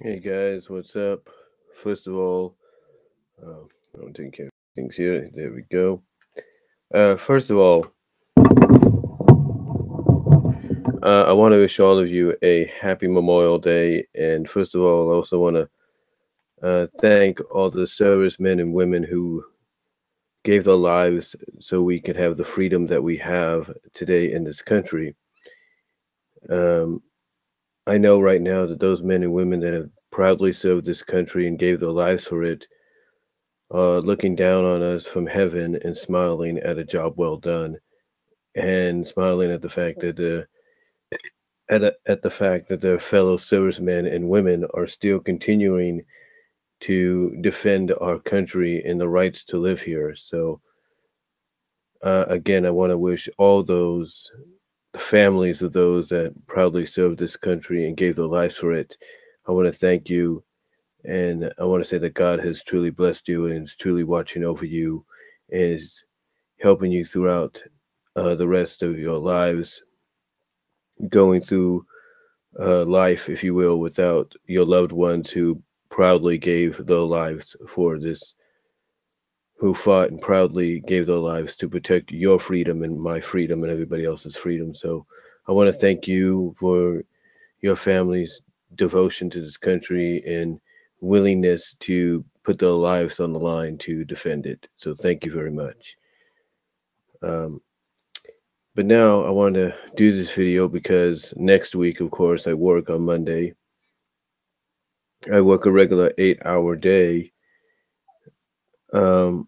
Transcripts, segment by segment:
Hey guys, what's up? First of all, I'm taking care of things here. There we go. First of all, I want to wish all of you a happy Memorial Day. And first of all, I also want to thank all the servicemen and women who gave their lives so we could have the freedom that we have today in this country. Um, I know right now that those men and women that have proudly served this country and gave their lives for it looking down on us from heaven and smiling at a job well done, and smiling at the fact that at the fact that their fellow servicemen and women are still continuing to defend our country and the rights to live here. So again, I want to wish all those the families of those that proudly served this country and gave their lives for it. I want to thank you, and I want to say that God has truly blessed you and is truly watching over you, and is helping you throughout the rest of your lives, going through life, if you will, without your loved ones who proudly gave their lives for this, who fought and proudly gave their lives to protect your freedom and my freedom and everybody else's freedom. So I want to thank you for your family's devotion to this country and willingness to put their lives on the line to defend it. So thank you very much. Um, But now I want to do this video because next week, of course, I work on Monday. I work a regular 8-hour day. Um,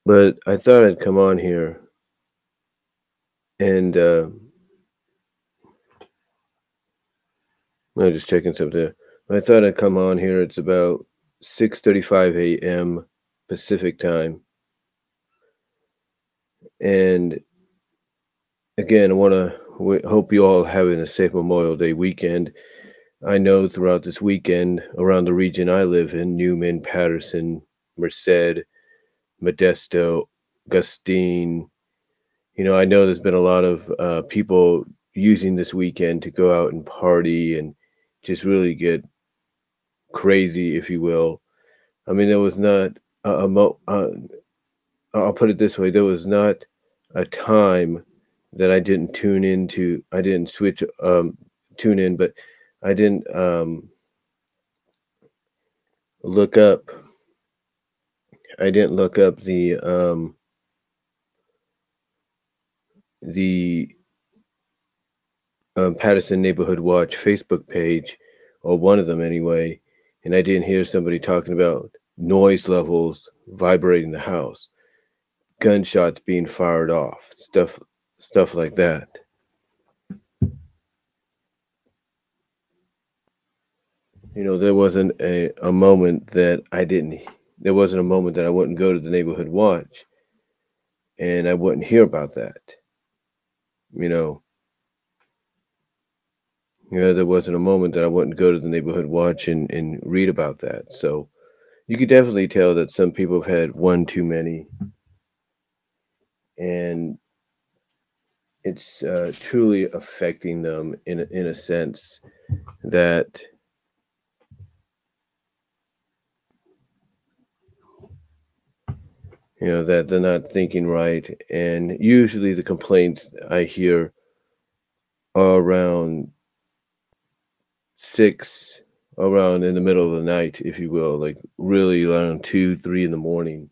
but I thought I'd come on here and I'm just checking something. I thought I'd come on here. It's about 6:35 a.m. Pacific time. And again, I want to hope you all having a safe Memorial Day weekend. I know throughout this weekend around the region I live in, Newman, Patterson, Merced, Modesto, Gustine. I know there's been a lot of people using this weekend to go out and party and just really get crazy, if you will. I mean, there was not I'll put it this way: there was not a time that I didn't tune into. I didn't switch tune in, but I didn't look up. I didn't look up the Patterson Neighborhood Watch Facebook page, or one of them anyway, and I didn't hear somebody talking about noise levels vibrating the house, gunshots being fired off, stuff like that. There wasn't a moment that I didn't. There wasn't a moment that I wouldn't go to the Neighborhood Watch, and I wouldn't hear about that. You know, there wasn't a moment that I wouldn't go to the Neighborhood Watch and read about that. So you could definitely tell that some people have had one too many, and it's truly affecting them in a sense that that they're not thinking right. And usually the complaints I hear are around six, around in the middle of the night, if you will, like really around 2, 3 in the morning.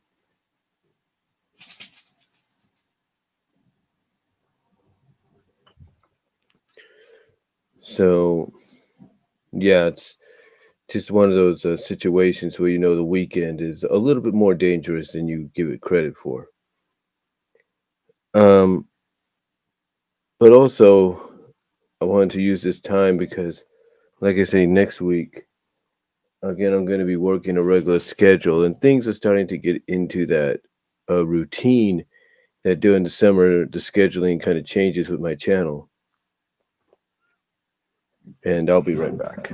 So yeah, it's just one of those situations where the weekend is a little bit more dangerous than you give it credit for. Um, but also, I wanted to use this time because, like I say, next week, again, I'm going to be working a regular schedule, and things are starting to get into that routine that during the summer, the scheduling kind of changes with my channel. And I'll be right back.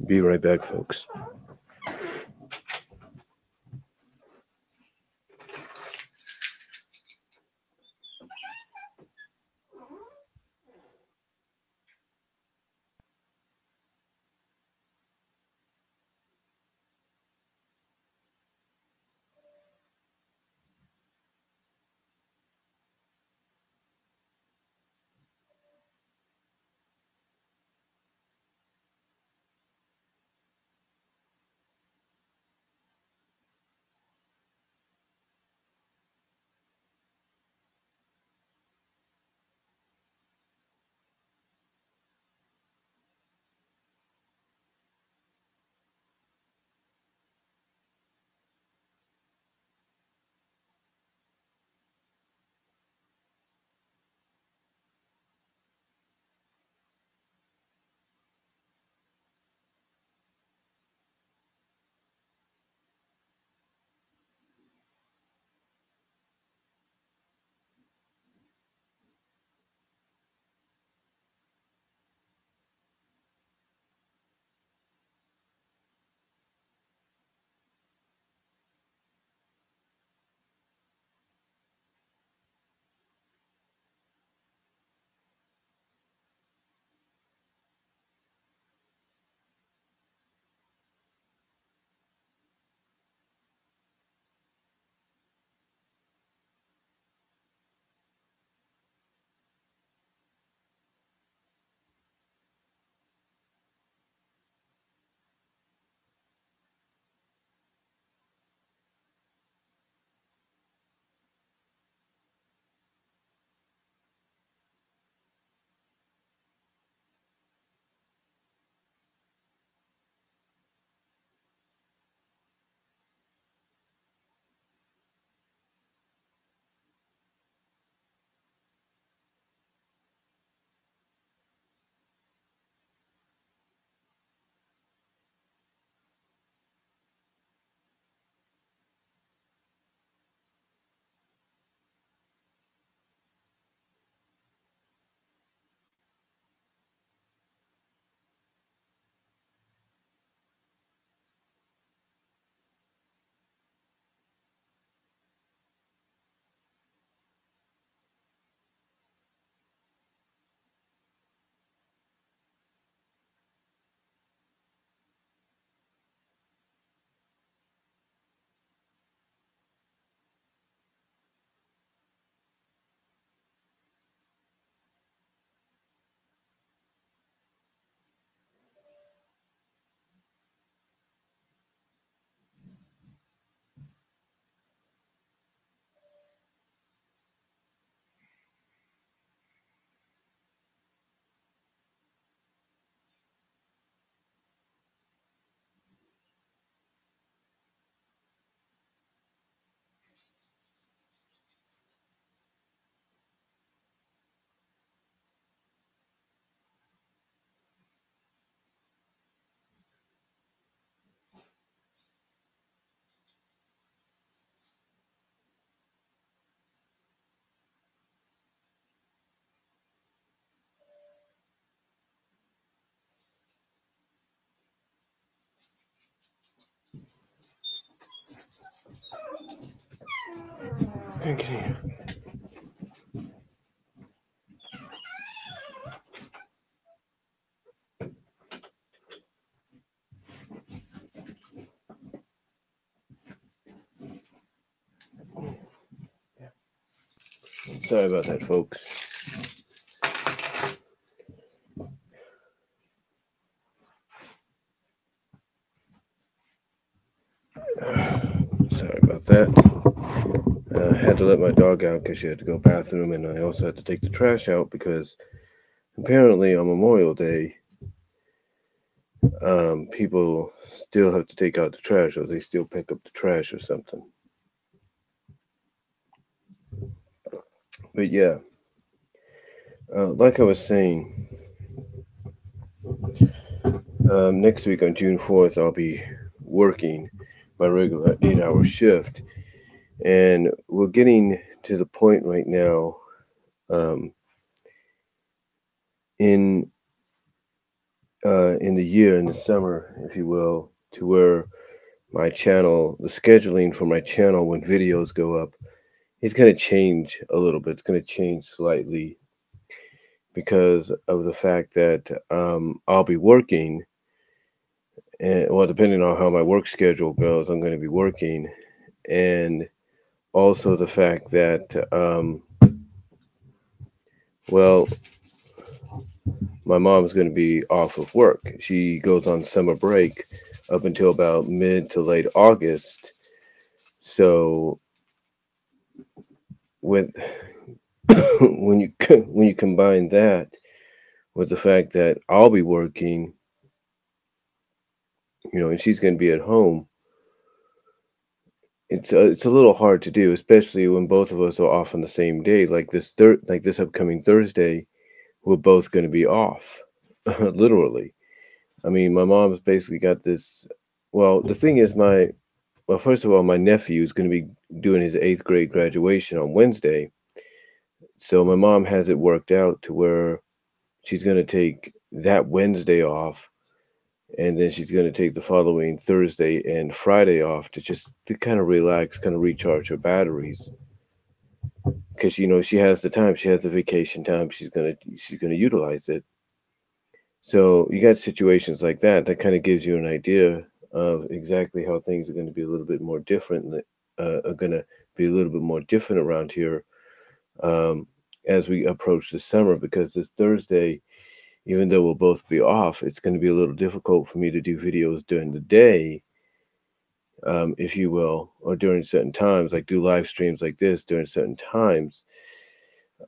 Be right back, folks. Okay. Sorry about that, folks. Sorry about that. I had to let my dog out because she had to go bathroom, and I also had to take the trash out because apparently on Memorial Day, people still have to take out the trash, or they still pick up the trash or something. But yeah, like I was saying, next week on June 4th, I'll be working my regular 8-hour shift. And we're getting to the point right now in in the year, in the summer, if you will, to where my channel, the scheduling for my channel when videos go up, is going to change a little bit. It's going to change slightly because of the fact that I'll be working, and well, depending on how my work schedule goes, I'm going to be working, and also the fact that well, my mom's going to be off of work. She goes on summer break up until about mid to late August. So with when you combine that with the fact that I'll be working, and she's going to be at home, it's a little hard to do, especially when both of us are off on the same day. Like this upcoming Thursday, we're both going to be off, literally. I mean, my mom's basically got this. Well, the thing is, first of all, my nephew is going to be doing his eighth grade graduation on Wednesday. So my mom has it worked out to where she's going to take that Wednesday off, and then she's going to take the following Thursday and Friday off to kind of relax, kind of recharge her batteries. Because she has the time, she has the vacation time, she's gonna utilize it. So you got situations like that that kind of gives you an idea of exactly how things are going to be a little bit more different. Are going to be a little bit more different around here um, as we approach the summer. Because this Thursday, even though we'll both be off, it's going to be a little difficult for me to do videos during the day, if you will, or during certain times, like do live streams like this during certain times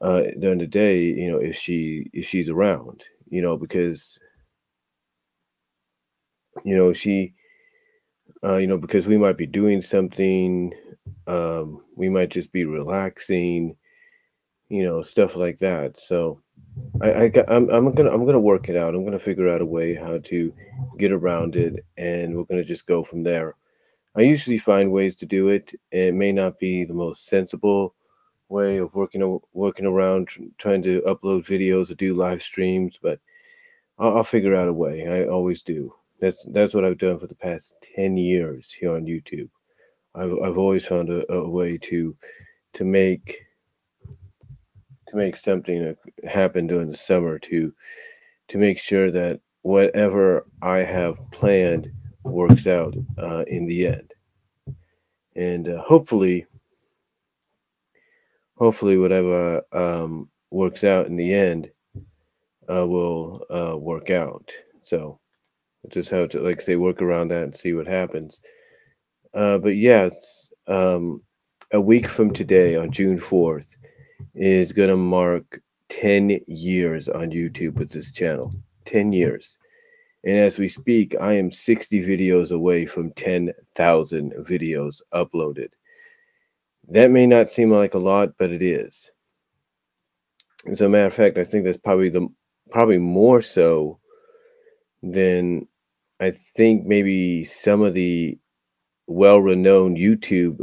during the day. If she's around, because she because we might be doing something, we might just be relaxing, stuff like that. So I'm gonna work it out. I'm gonna figure out a way how to get around it, and we're gonna just go from there. I usually find ways to do it. It may not be the most sensible way of working around trying to upload videos or do live streams, but I'll figure out a way. I always do. That's what I've done for the past 10 years here on YouTube. I've always found a way to make to make something happen during the summer to make sure that whatever I have planned works out in the end, and hopefully whatever works out in the end will work out. So we'll just have to, like I say, work around that and see what happens. But yes, a week from today, on June 4th, is going to mark 10 years on YouTube with this channel. 10 years. And as we speak, I am 60 videos away from 10,000 videos uploaded. That may not seem like a lot, but it is. As a matter of fact, I think that's probably more so than I think maybe some of the well-renowned YouTube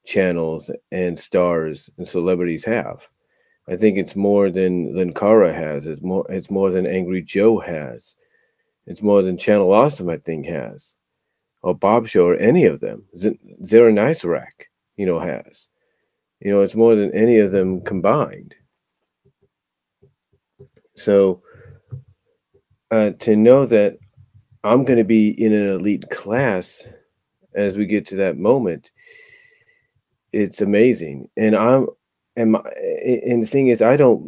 channels and stars and celebrities have. I think it's more than Kara has. It's more than Angry Joe has. It's more than Channel Awesome, I think, has, or Bob Show, or any of them. Zara Nicerak, has. It's more than any of them combined. So to know that I'm going to be in an elite class as we get to that moment, it's amazing. And the thing is, I don't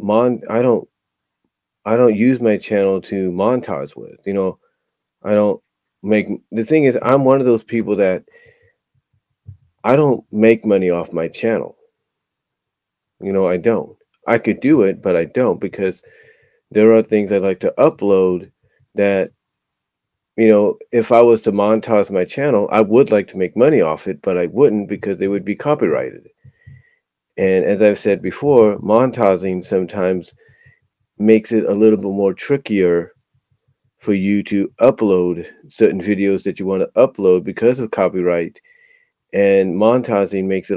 use my channel to monetize with. I don't make the thing is, I'm one of those people that I don't make money off my channel. I don't. I could do it, but I don't, because there are things I like to upload that, if I was to monetize my channel, I would like to make money off it, but I wouldn't, because they would be copyrighted. And as I've said before, monetizing sometimes makes it a little bit more trickier for you to upload certain videos that you want to upload because of copyright. And monetizing makes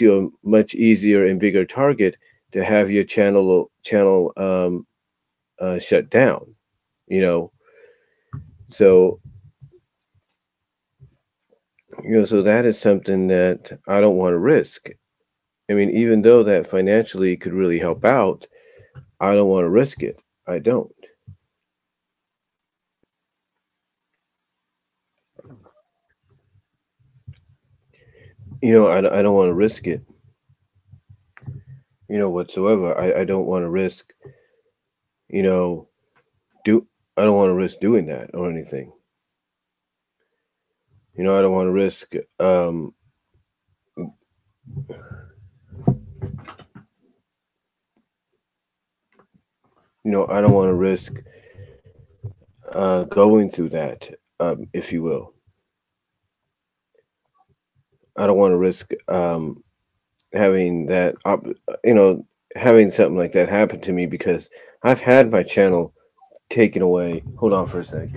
you a much easier and bigger target to have your channel shut down. You know, so so that is something that I don't want to risk. I mean, even though that financially could really help out, I don't want to risk it. I don't. I don't want to risk it. Whatsoever. I don't want to risk. You know, do I don't want to risk doing that or anything. I don't want to risk. I don't want to risk going through that, if you will. I don't want to risk having that, having something like that happen to me because I've had my channel taken away. Hold on for a sec.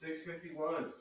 6:51.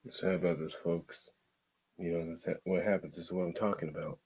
Sorry about this, folks. What happens. This is what I'm talking about.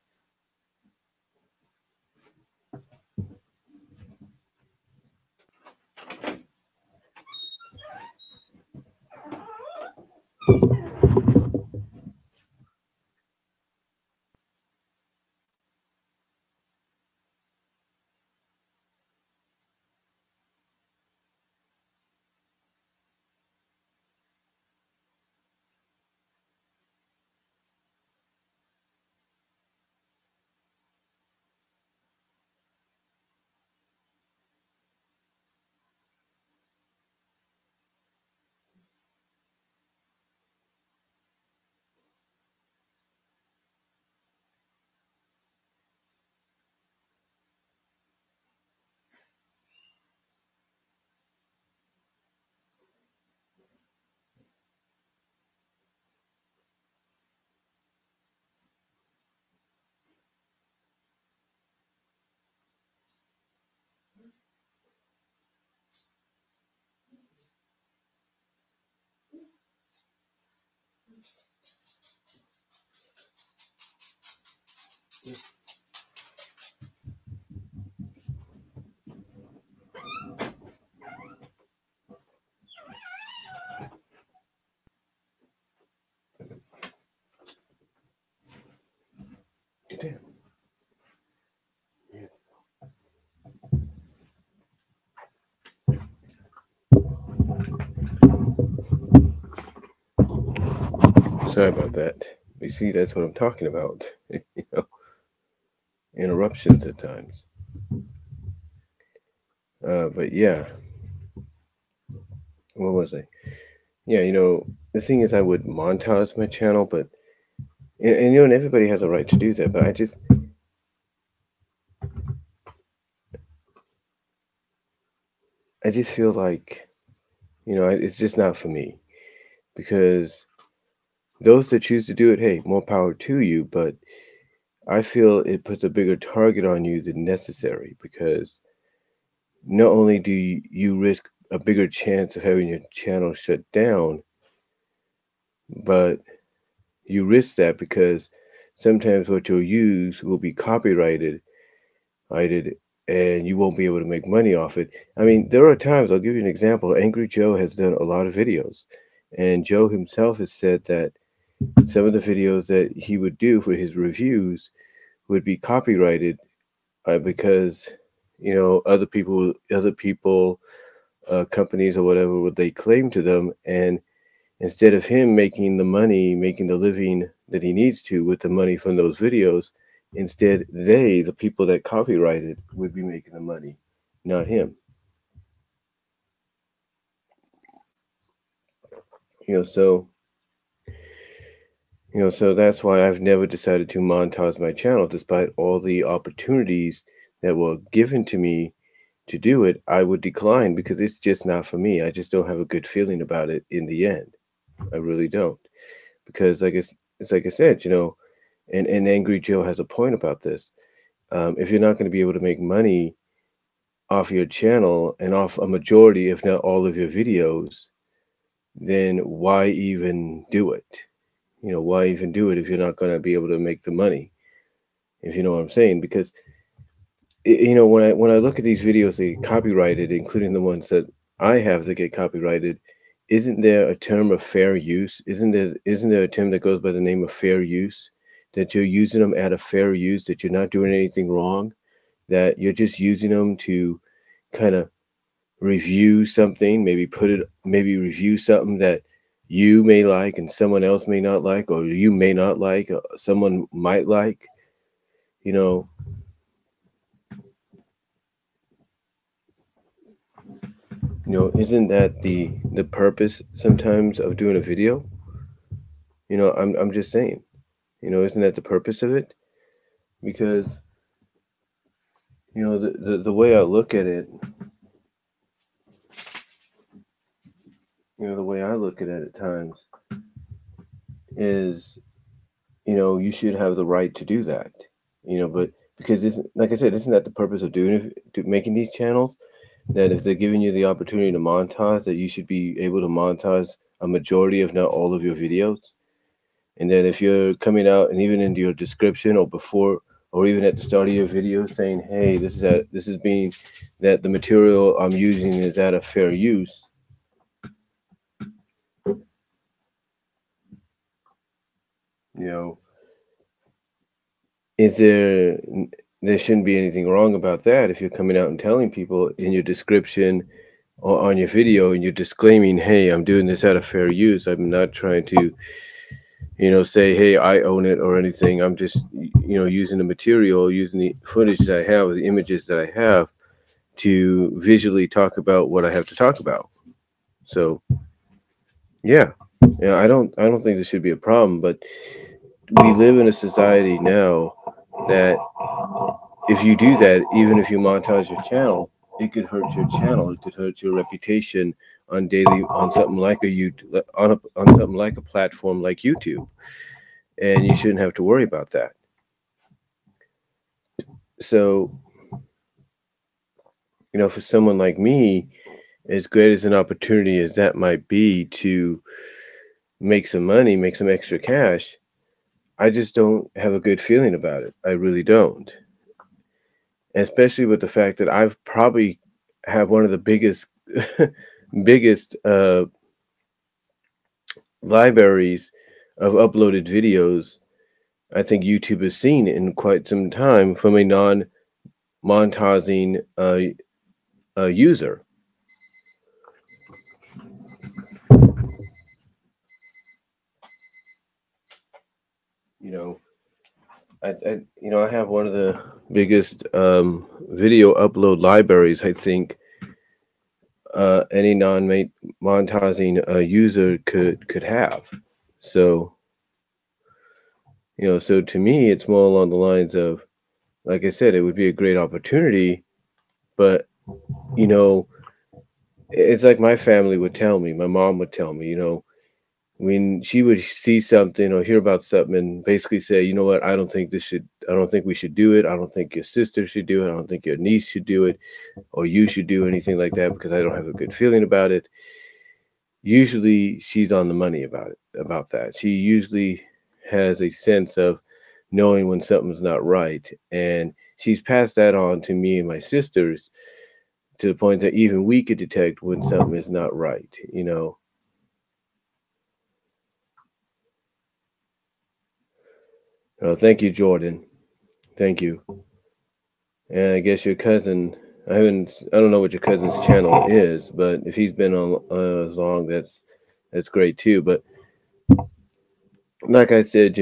Damn. Sorry about that. You see, that's what I'm talking about. Interruptions at times. But yeah, what was I? Yeah, the thing is, I would monetize my channel, but and everybody has a right to do that. But I just feel like it's just not for me because those that choose to do it, hey, more power to you. But I feel it puts a bigger target on you than necessary because not only do you risk a bigger chance of having your channel shut down, but you risk that because sometimes what you'll use will be copyrighted, and you won't be able to make money off it. I mean, there are times, I'll give you an example. Angry Joe has done a lot of videos, and Joe himself has said that some of the videos that he would do for his reviews would be copyrighted because other people, companies or whatever, would they claim to them, and instead of him making the money, making the living that he needs to with the money from those videos, instead the people that copyrighted, would be making the money, not him. So so that's why I've never decided to monetize my channel, despite all the opportunities that were given to me to do it. I would decline because it's just not for me. I just don't have a good feeling about it in the end. I really don't, because I guess it's like I said, and Angry Joe has a point about this. If you're not going to be able to make money off your channel and off a majority, if not all of your videos, then why even do it? Why even do it if you're not going to be able to make the money? If you know what I'm saying? Because when I look at these videos that get copyrighted, including the ones that I have that get copyrighted, isn't there a term of fair use? Isn't there a term that goes by the name of fair use? That you're using them at a fair use, that you're not doing anything wrong, that you're just using them to kind of review something, maybe review something that you may like and someone else may not like, or you may not like, someone might like, you know, isn't that the purpose sometimes of doing a video? I'm just saying, isn't that the purpose of it? Because the way I look at it, the way I look at it at times is, you should have the right to do that, but because isn't, like I said, isn't that the purpose of making these channels? That if they're giving you the opportunity to monetize, that you should be able to monetize a majority, if not all, of your videos. And then if you're coming out and even into your description or before or even at the start of your video saying, "Hey, this is being that the material I'm using is at a fair use," you know, is there shouldn't be anything wrong about that if you're coming out and telling people in your description or on your video and you're disclaiming, "Hey, I'm doing this at a fair use. I'm not trying to, say, hey, I own it or anything. I'm just, using the material, using the footage that I have, the images that I have to visually talk about what I have to talk about." So, yeah, I don't think this should be a problem, but we live in a society now that if you do that, even if you monetize your channel, it could hurt your channel. It could hurt your reputation on something like a YouTube, on something like a platform like YouTube, and you shouldn't have to worry about that. So, for someone like me, as great as an opportunity as that might be to make some money, make some extra cash, I just don't have a good feeling about it. I really don't. Especially with the fact that I've probably have one of the biggest libraries of uploaded videos I think YouTube has seen in quite some time from a non-monetizing user. You know, I have one of the biggest video upload libraries I think any non-monetizing user could have. So, so to me, it's more along the lines of, like I said, it would be a great opportunity, but you know, it's like my family would tell me, my mom would tell me, when she would see something or hear about something and basically say, you know what, I don't think we should do it. I don't think your sister should do it. I don't think your niece should do it, or you should do anything like that because I don't have a good feeling about it. Usually she's on the money about that. She usually has a sense of knowing when something's not right. And she's passed that on to me and my sisters to the point that even we could detect when something is not right. Thank you, Jordan. Thank you. And I guess your cousin, I don't know what your cousin's channel is, but if he's been on as long, that's great too. But like I said, I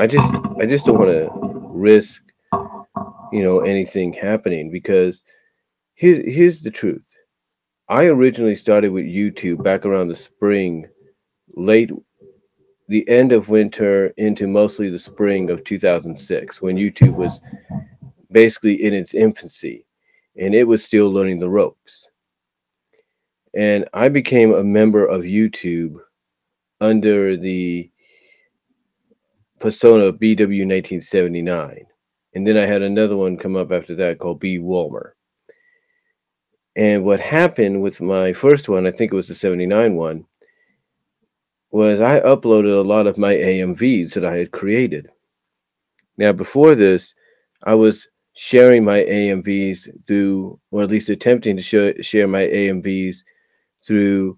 just don't want to risk, anything happening because here's the truth. I originally started with YouTube back around the spring, late the end of winter into mostly the spring of 2006 when YouTube was basically in its infancy and it was still learning the ropes. And I became a member of YouTube under the persona of BW 1979. And then I had another one come up after that called B. Walmer. And what happened with my first one, I think it was the 79 one, was I uploaded a lot of my AMVs that I had created. Now, before this, I was sharing my AMVs through, or at least attempting to share my AMVs through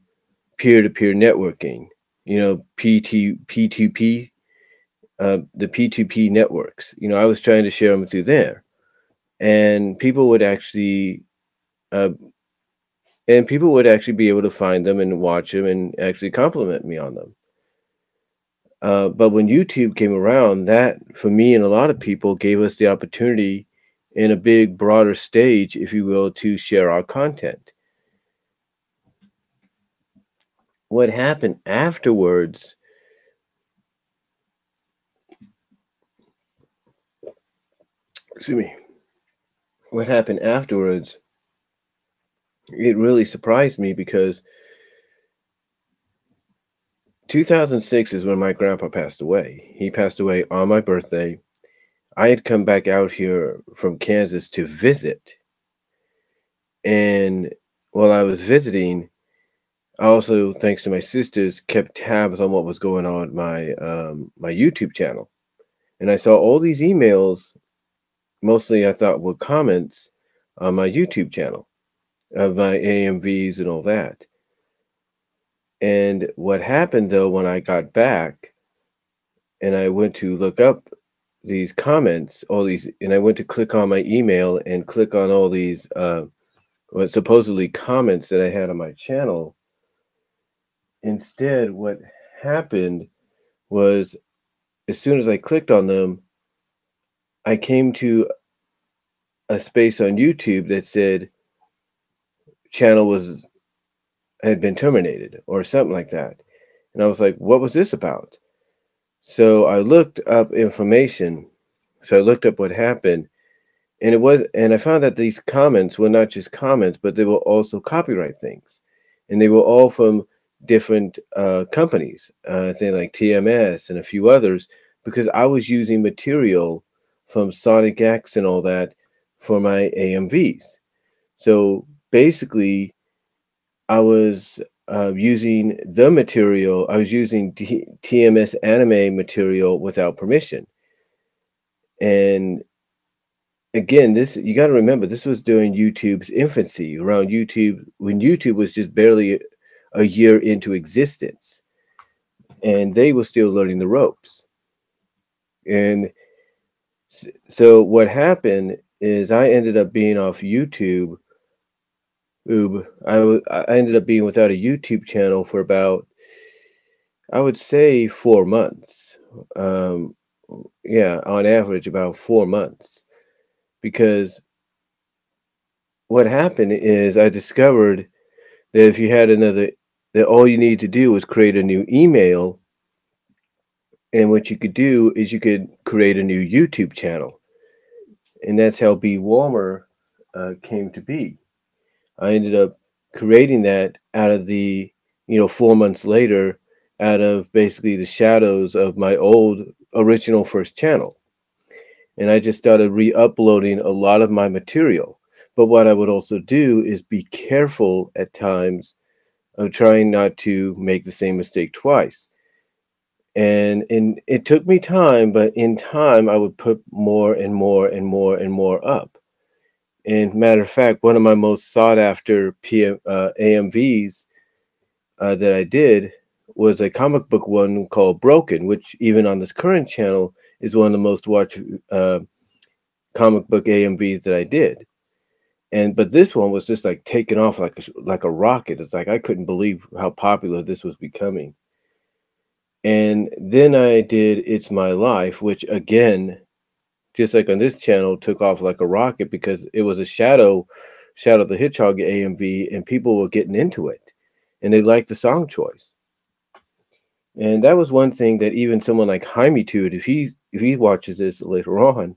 peer-to-peer networking, P2P, the P2P networks. I was trying to share them through there. And people would actually uh, be able to find them and watch them and actually compliment me on them. But when YouTube came around, that for me and a lot of people gave us the opportunity in a big, broader stage, if you will, to share our content. What happened afterwards? Excuse me. What happened afterwards? It really surprised me because 2006 is when my grandpa passed away. He passed away on my birthday. I had come back out here from Kansas to visit. And while I was visiting, I also, thanks to my sisters, kept tabs on what was going on my my YouTube channel, and I saw all these emails. Mostly, I thought were comments on my YouTube channel of my AMVs and all that. And what happened though when I got back and I went to look up these comments, all these, and I went to click on my email and click on all these what supposedly comments that I had on my channel. Instead, what happened was as soon as I clicked on them, I came to a space on YouTube that said channel was had been terminated or something like that. And I was like, what was this about? So I looked up information. So I looked up what happened, and I found that these comments were not just comments, but they were also copyright things, and they were all from different companies, I think like TMS and a few others, because I was using material from Sonic X and all that for my AMVs. So basically, I was using the material. I was using TMS anime material without permission, and again, this you got to remember, this was during YouTube's infancy, around YouTube when YouTube was just barely a year into existence, and they were still learning the ropes. And so what happened is I ended up being off YouTube. I ended up being without a YouTube channel for about, I would say, 4 months. Um, yeah, on average about 4 months, because what happened is I discovered that if you had another, that all you need to do was create a new email, and what you could do is you could create a new YouTube channel, and that's how Be Warmer came to be. I ended up creating that out of the, 4 months later, out of basically the shadows of my old original first channel, and I just started re-uploading a lot of my material. But what I would also do is be careful at times of trying not to make the same mistake twice. And it took me time, but in time I would put more and more and more and more up. And matter of fact, one of my most sought after AMVs that I did was a comic book one called Broken, which even on this current channel is one of the most watched comic book AMVs that I did. And but this one was just like taking off like like a rocket. It's like I couldn't believe how popular this was becoming. And then I did It's My Life, which again, just like on this channel, took off like a rocket because it was a Shadow the Hedgehog AMV, and people were getting into it, and they liked the song choice. And that was one thing that even someone like Jaime Tude, if he watches this later on,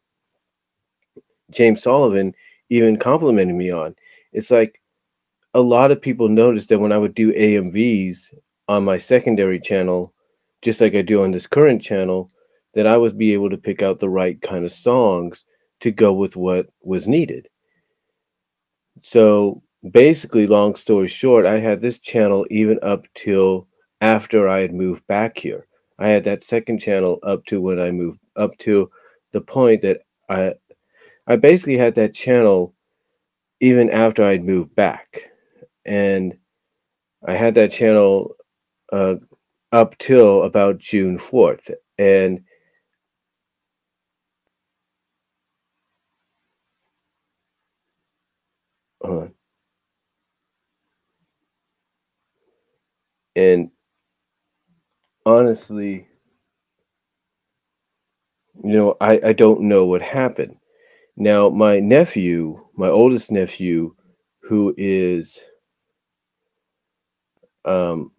James Sullivan even complimented me on. It's like a lot of people noticed that when I would do AMVs on my secondary channel, just like I do on this current channel, that I would be able to pick out the right kind of songs to go with what was needed. So basically, long story short, I had this channel even up till after I had moved back here. I had that second channel up to when I moved up to the point that I basically had that channel even after I'd moved back. And I had that channel uh, up till about June 4th. Uh, and honestly, I don't know what happened. Now, my nephew, my oldest nephew, who is, um,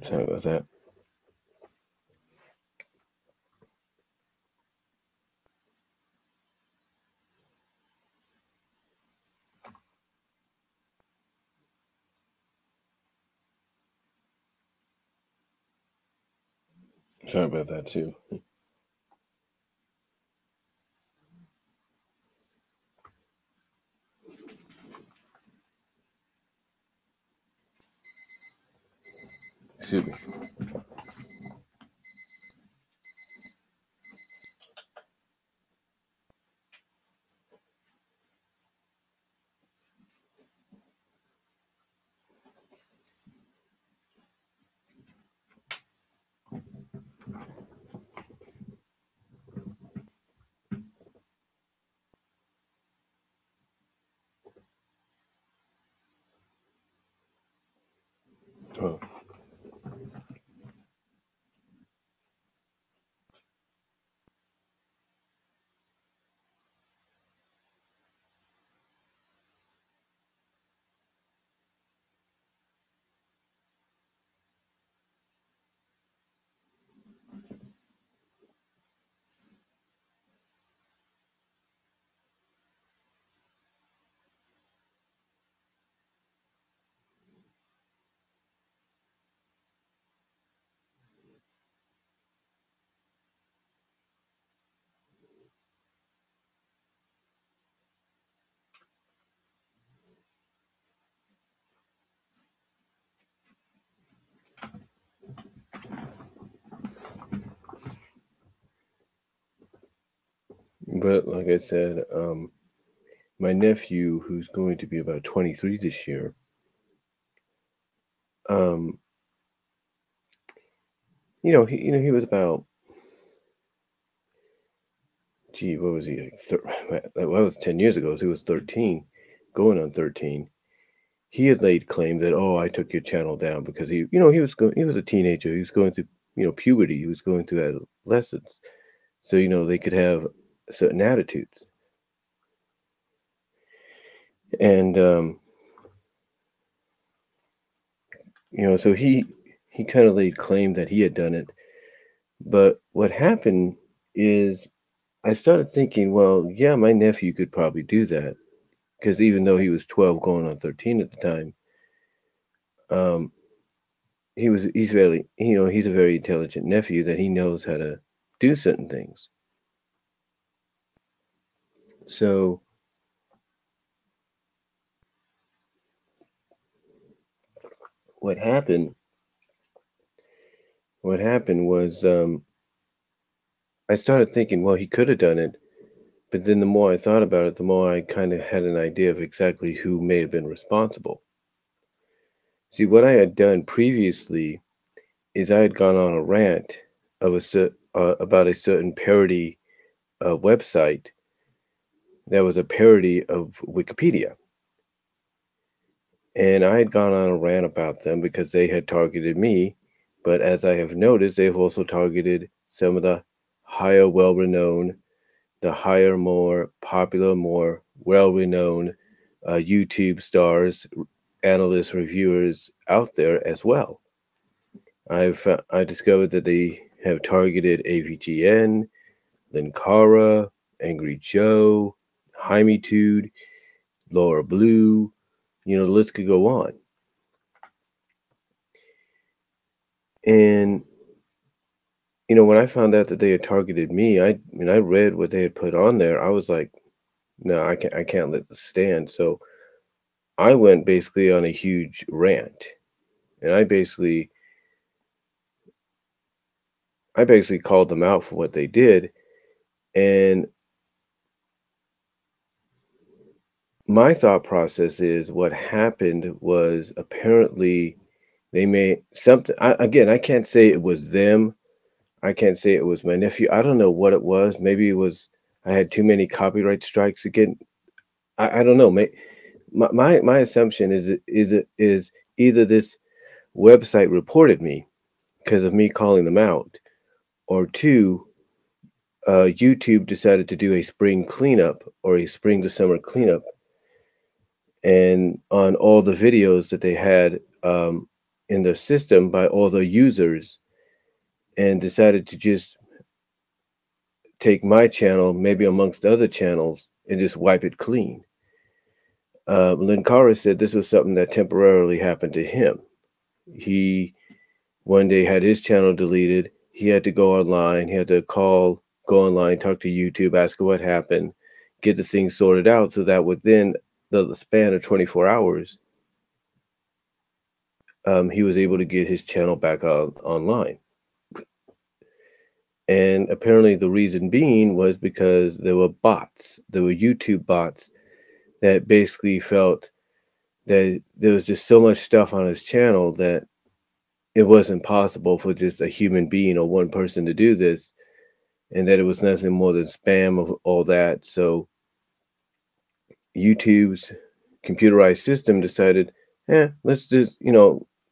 Sorry about that. Sorry about that too. Excuse me. Oh, but like I said, my nephew, who's going to be about 23 this year, um, he was about, gee, what was he like? That was 10 years ago. So he was 13, going on 13. He had laid claim that, oh, I took your channel down because he was a teenager. He was going through, puberty. He was going through adolescence. So, they could have certain attitudes. And, so he kind of laid claim that he had done it. But what happened is I started thinking, well, yeah, my nephew could probably do that because even though he was 12 going on 13 at the time, um, he's a very intelligent nephew that he knows how to do certain things. So what happened what happened was I started thinking, well, he could have done it, but then the more I thought about it, the more I kind of had an idea of exactly who may have been responsible. See, what I had done previously is I had gone on a rant about a certain parody website that was a parody of Wikipedia. And I had gone on a rant about them because they had targeted me. But as I have noticed, they've also targeted some of the higher, more popular, more well renowned YouTube stars, analysts, reviewers out there as well. I discovered that they have targeted AVGN, Linkara, Angry Joe, Tude, Laura Blue. The list could go on. And when I found out that they had targeted me, I read what they had put on there. I was like, no, I can't let this stand. So I went basically on a huge rant, and I basically called them out for what they did. And my thought process is what happened was apparently they made something. Again, I can't say it was them. I can't say it was my nephew. I don't know what it was. Maybe it was I had too many copyright strikes again. I don't know. My assumption is either this website reported me because of me calling them out, or two, YouTube decided to do a spring cleanup or a spring to summer cleanup, and on all the videos that they had in the system by all the users and decided to just take my channel, maybe amongst other channels, and just wipe it clean. Linkara said this was something that temporarily happened to him. He one day had his channel deleted. He had to go online. He had to go online, talk to YouTube, ask what happened, get the thing sorted out so that within the span of 24 hours, he was able to get his channel back online. And apparently the reason being was because there were bots. There were YouTube bots that basically felt that there was just so much stuff on his channel that it wasn't possible for just a human being or one person to do this, and that it was nothing more than spam of all that. So YouTube's computerized system decided, let's just,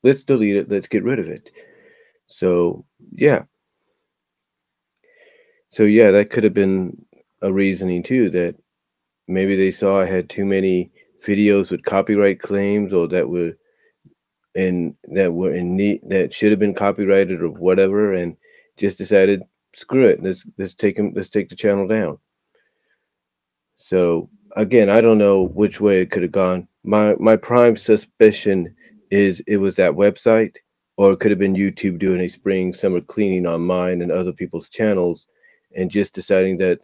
let's delete it, let's get rid of it. So yeah. So yeah, that could have been a reasoning too, that maybe they saw I had too many videos with copyright claims, or that were in need, that should have been copyrighted or whatever, and just decided, screw it, let's take the channel down. So again, I don't know which way it could have gone. My prime suspicion is it was that website, or it could have been YouTube doing a spring summer cleaning on mine and other people's channels, and just deciding that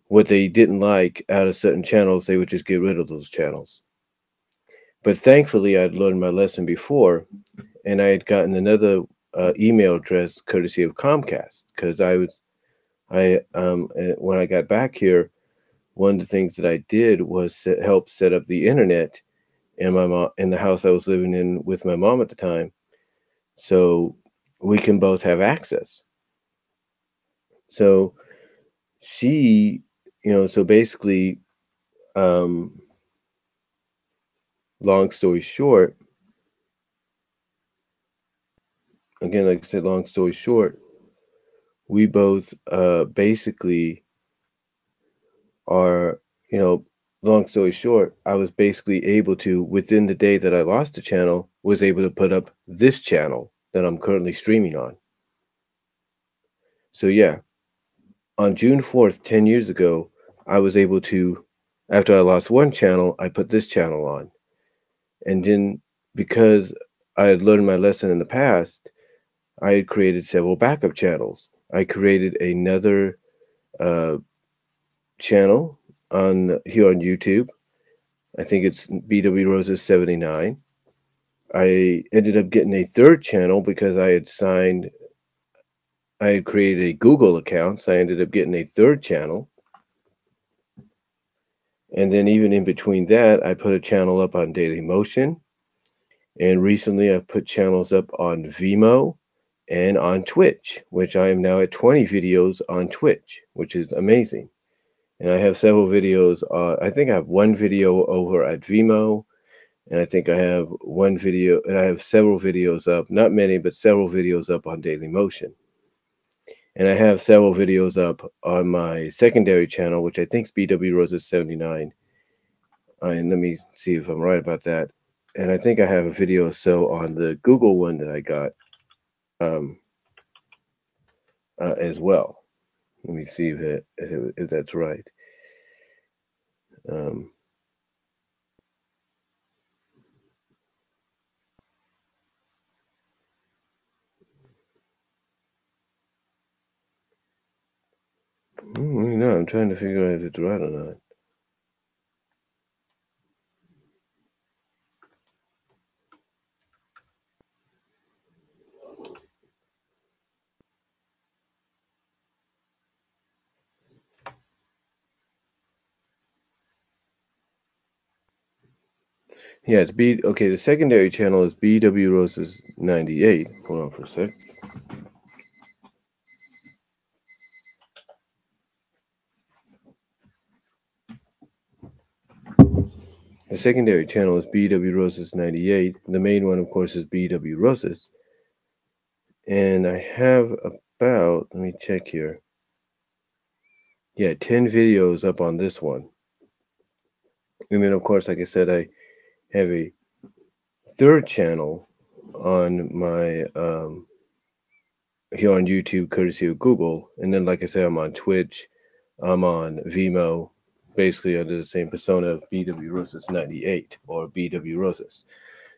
what they didn't like out of certain channels, they would just get rid of those channels. But thankfully, I'd learned my lesson before, and I had gotten another email address courtesy of Comcast, because when I got back here, one of the things that I did was help set up the internet in the house I was living in with my mom at the time, so we can both have access. So she, so basically, long story short, again, like I said, long story short, we both basically are, long story short, I was basically able to, within the day that I lost the channel, was able to put up this channel that I'm currently streaming on. So yeah, on June 4th, 10 years ago, I was able to, after I lost one channel, I put this channel on. And then, because I had learned my lesson in the past, I had created several backup channels. I created another channel here on YouTube. I think it's BW Roses 79. I ended up getting a third channel because I had created a Google account, so I ended up getting a third channel. And then even in between that, I put a channel up on Dailymotion. And recently I've put channels up on Vimeo and on Twitch, which I am now at 20 videos on Twitch, which is amazing. And I have several videos. I think I have one video over at Vimeo, and I think I have one video, and I have several videos up, not many, but several videos up on Dailymotion. And I have several videos up on my secondary channel, which I think is BW Roses 79. And let me see if I'm right about that. And I think I have a video or so on the Google one that I got as well. Let me see if that's right. No, I'm trying to figure out if it's right or not. Yeah, it's okay. The secondary channel is BW Roses 98. Hold on for a sec. The secondary channel is BW Roses 98. The main one, of course, is BW Roses. And I have about, let me check here. Yeah, 10 videos up on this one. And then, of course, like I said, I have a third channel on my here on YouTube, courtesy of Google. And then, like I said, I'm on Twitch, I'm on Vimeo, basically under the same persona of BW Rosas 98 or BW Rosas.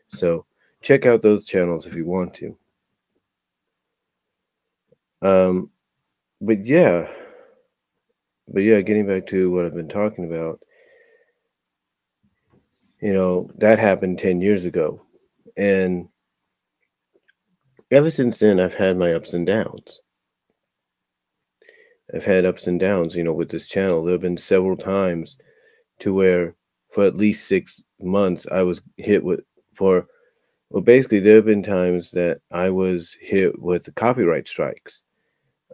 So check out those channels if you want to. Um, but yeah, getting back to what I've been talking about, that happened 10 years ago. And ever since then, I've had my ups and downs. I've had ups and downs, with this channel. There have been several times to where for at least 6 months I was hit with for well basically there have been times that I was hit with copyright strikes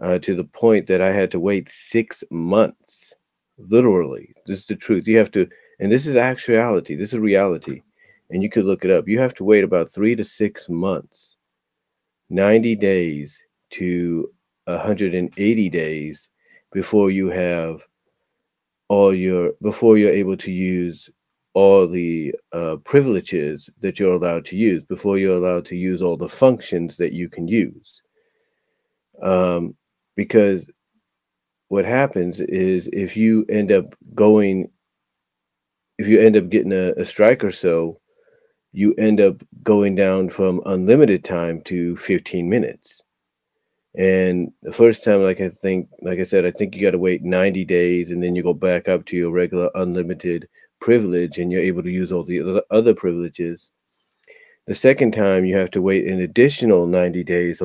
to the point that I had to wait 6 months. Literally, this is the truth. You have to, and this is actuality. This is reality, and you could look it up. You have to wait about 3 to 6 months, 90 days to 180 days before you have before you're able to use all the privileges that you're allowed to use, before you're allowed to use all the functions that you can use. Because what happens is if you end up getting a strike or so, you end up going down from unlimited time to 15 minutes. And the first time, like I said, I think you got to wait 90 days, and then you go back up to your regular unlimited privilege, and you're able to use all the other privileges. The second time, you have to wait an additional 90 days,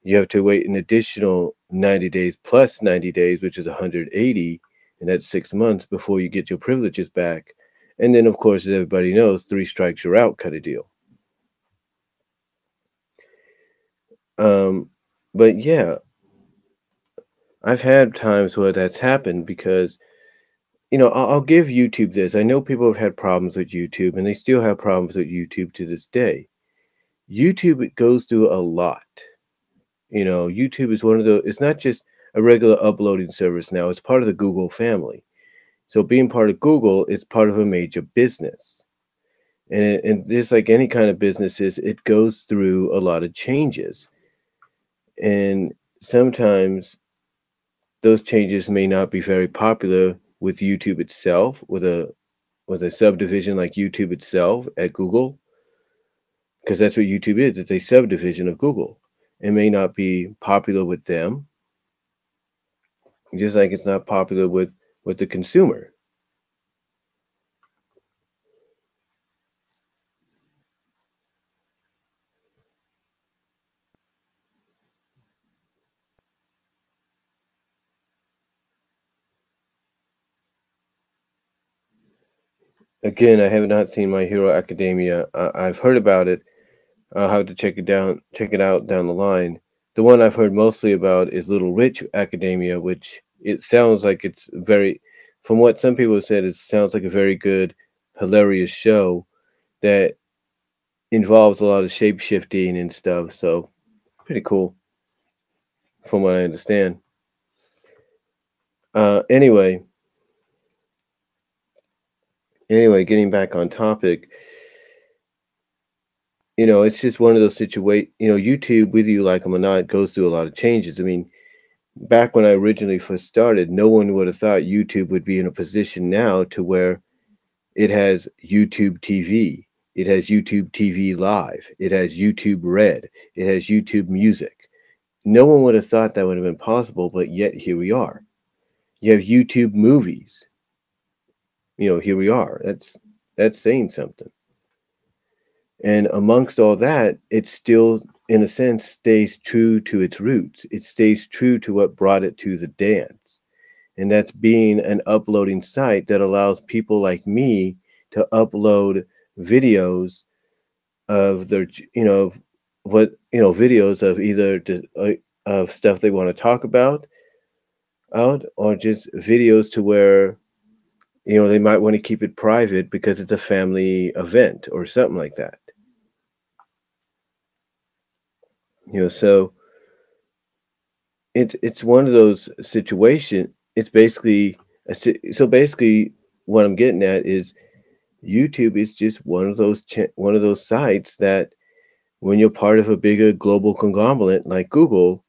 you have to wait an additional 90 days plus 90 days, which is 180, and that's 6 months before you get your privileges back. And then, of course, as everybody knows, 3 strikes you're out kind of deal. But yeah, I've had times where that's happened because, I'll give YouTube this. I know people have had problems with YouTube, and they still have problems with YouTube to this day. YouTube goes through a lot. YouTube is it's not just a regular uploading service now, it's part of the Google family. So being part of Google, it's part of a major business. And just like any kind of businesses, it goes through a lot of changes. And sometimes those changes may not be very popular with YouTube itself, with a subdivision like YouTube itself at Google, because that's what YouTube is. It's a subdivision of Google. It may not be popular with them, just like it's not popular with the consumer. Again, I have not seen My Hero Academia. I've heard about it. I'll have to check it out down the line. The one I've heard mostly about is Little Rich Academia, which it sounds like it's from what some people have said, it sounds like a very good, hilarious show that involves a lot of shape shifting and stuff. So pretty cool, from what I understand. Anyway, getting back on topic, it's just one of those situations. YouTube, whether you like them or not, goes through a lot of changes. I mean, back when I originally first started, no one would have thought YouTube would be in a position now to where it has YouTube TV, it has YouTube TV Live, it has YouTube Red, it has YouTube Music. No one would have thought that would have been possible, but yet here we are. You have YouTube Movies. Here we are. That's saying something. And amongst all that, it still, in a sense, stays true to its roots. It stays true to what brought it to the dance. And that's being an uploading site that allows people like me to upload videos of their, videos of either of stuff they want to talk about out, or just videos to where, they might want to keep it private because it's a family event or something like that. So it's one of those situations. It's basically so basically what I'm getting at is YouTube is just one of those sites that when you're part of a bigger global conglomerate like Google,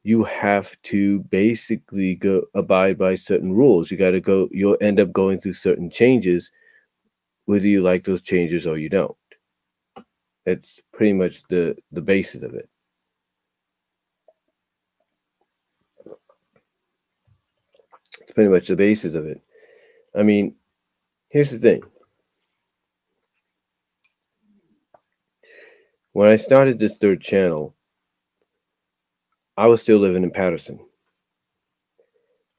you have to basically go abide by certain rules. You got to go, you'll end up going through certain changes, whether you like those changes or you don't. It's pretty much the basis of it. It's pretty much the basis of it. I mean, here's the thing. When I started this third channel, I was still living in Patterson.